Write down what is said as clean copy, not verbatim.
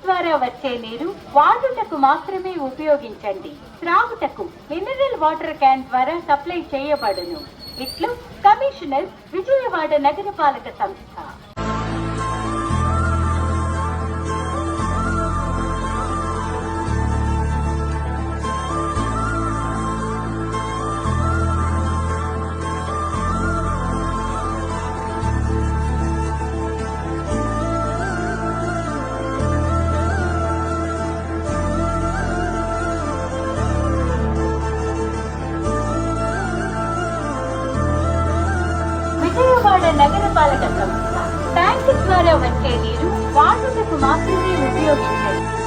ద్వారా వచ్చే నీరు వాడుటకు మాత్రమే ఉపయోగించండి. త్రాగుటకు మినరల్ వాటర్ క్యాన్ ద్వారా సప్లై చేయబడును. ఇట్లు కమిషనర్, విజయవాడ నగరపాలక సంస్థ. విజయవాడ నగరపాలక సంస్థ. ట్యాంక్ ద్వారా వచ్చే నీరు వాడుటకు మాత్రమే ఉపయోగించండి.